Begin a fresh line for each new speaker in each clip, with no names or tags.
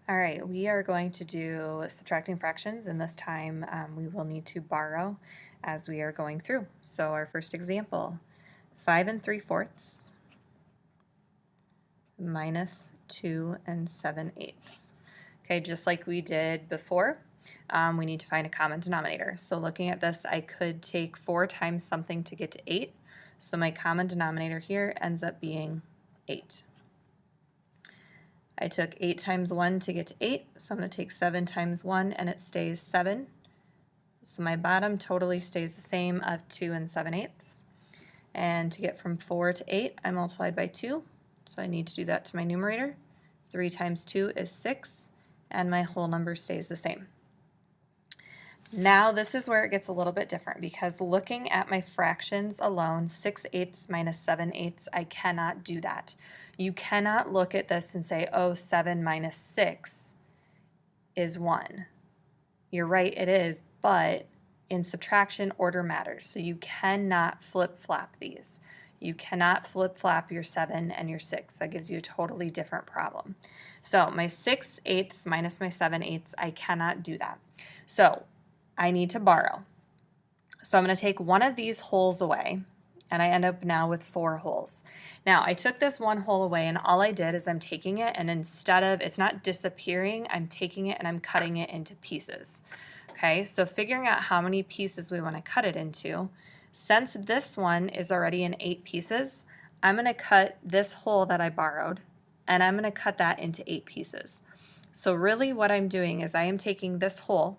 All right, we are going to do subtracting fractions, and this time we will need to borrow as we are going through. So our first example, 5 3/4 minus 2 7/8. Okay, just like we did before, we need to find a common denominator. So looking at this, I could take 4 times something to get to 8. So my common denominator here ends up being 8. I took 8 times 1 to get to 8, so I'm going to take 7 times 1 and it stays 7. So my bottom totally stays the same of 2 7/8. And to get from 4 to 8, I multiplied by 2, so I need to do that to my numerator. 3 times 2 is 6, and my whole number stays the same. Now this is where it gets a little bit different, because looking at my fractions alone, 6/8 minus 7/8, I cannot do that. You cannot look at this and say, oh, 7 minus 6 is 1. You're right, it is, but in subtraction, order matters. So you cannot flip-flop these. You cannot flip-flop your 7 and your 6. That gives you a totally different problem. So my 6/8 minus my 7/8, I cannot do that. So I need to borrow. So I'm going to take one of these wholes away, and I end up now with 4 wholes. Now, I took this one whole away, and all I did is I'm taking it, and instead of, it's not disappearing, I'm taking it and I'm cutting it into pieces. Okay, so figuring out how many pieces we want to cut it into, since this one is already in 8 pieces, I'm going to cut this whole that I borrowed, and I'm going to cut that into 8 pieces. So really what I'm doing is I am taking this whole,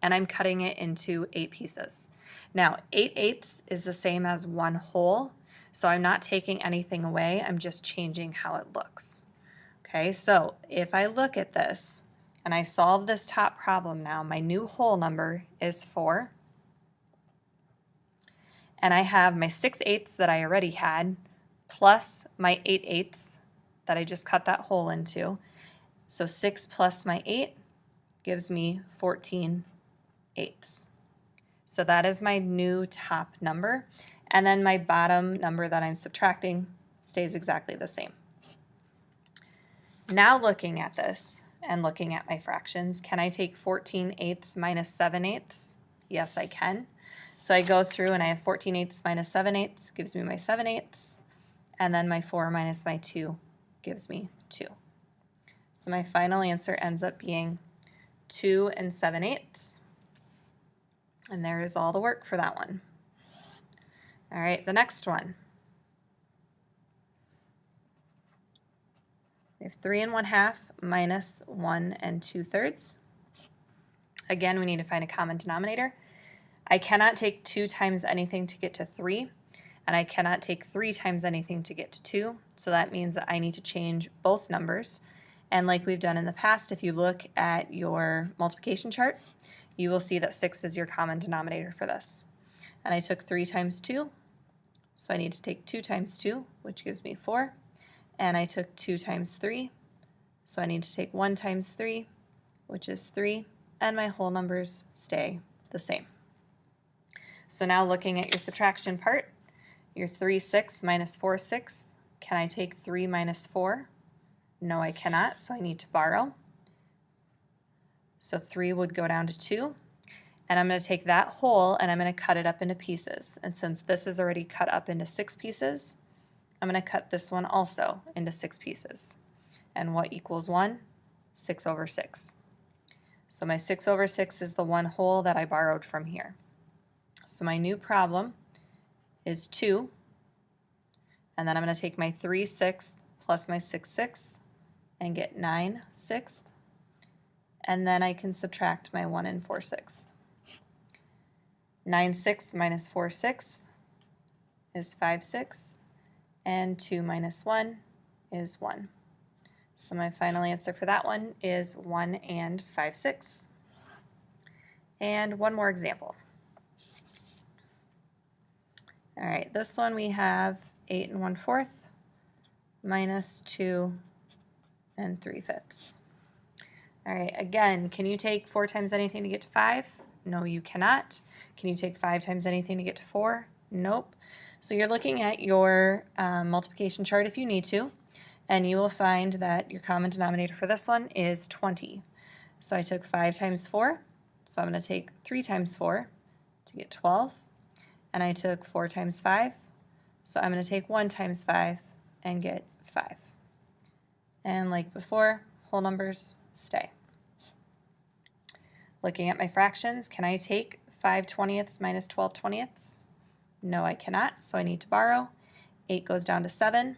and I'm cutting it into 8 pieces. Now, 8/8 is the same as 1 whole, so I'm not taking anything away, I'm just changing how it looks. Okay, so if I look at this, and I solve this top problem now, my new whole number is 4, and I have my 6/8 that I already had, plus my 8/8 that I just cut that hole into. So 6 plus my 8 gives me 14/8. So that is my new top number, and then my bottom number that I'm subtracting stays exactly the same. Now looking at this and looking at my fractions, can I take 14/8 minus 7/8? Yes, I can. So I go through and I have 14/8 minus 7/8 gives me my 7/8, and then my 4 minus my 2 gives me 2. So my final answer ends up being 2 7/8. And there is all the work for that one. All right, the next one. We have 3 1/2 minus 1 2/3. Again, we need to find a common denominator. I cannot take 2 times anything to get to 3, and I cannot take 3 times anything to get to 2, so that means that I need to change both numbers. And like we've done in the past, if you look at your multiplication chart, you will see that 6 is your common denominator for this. And I took 3 times 2, so I need to take 2 times 2, which gives me 4. And I took 2 times 3, so I need to take 1 times 3, which is 3, and my whole numbers stay the same. So now looking at your subtraction part, your 3/6 minus 4/6, can I take 3 minus 4? No, I cannot, so I need to borrow. So 3 would go down to 2, and I'm going to take that whole and I'm going to cut it up into pieces. And since this is already cut up into 6 pieces, I'm going to cut this one also into 6 pieces. And what equals 1? 6/6. So my 6/6 is the one whole that I borrowed from here. So my new problem is 2, and then I'm going to take my 3/6 plus my 6/6 and get 9/6. And then I can subtract my 1 4/6. 9/6 minus 4/6 is 5/6, and 2 minus 1 is 1. So my final answer for that one is 1 5/6. And one more example. All right, this one we have 8 1/4 minus 2 3/5. All right, again, can you take 4 times anything to get to 5? No, you cannot. Can you take 5 times anything to get to 4? Nope. So you're looking at your multiplication chart if you need to. And you will find that your common denominator for this one is 20. So I took 5 times 4, so I'm going to take 3 times 4 to get 12. And I took 4 times 5, so I'm going to take 1 times 5 and get 5. And like before, whole numbers stay. Looking at my fractions, can I take 5/20 minus 12/20? No, I cannot, so I need to borrow. 8 goes down to 7.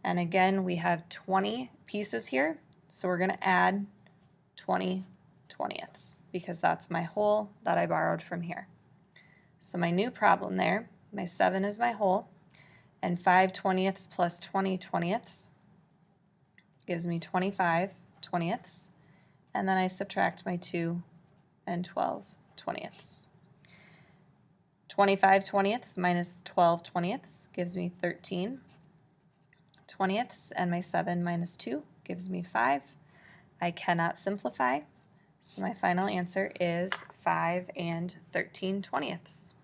And again, we have 20 pieces here, so we're going to add 20/20 because that's my whole that I borrowed from here. So my new problem there, my 7 is my whole, and 5/20 plus 20/20 gives me 25/20, and then I subtract my 2 and 12/20. 25/20 minus 12/20 gives me 13/20, and my 7 minus 2 gives me 5. I cannot simplify, so my final answer is 5 and 13/20.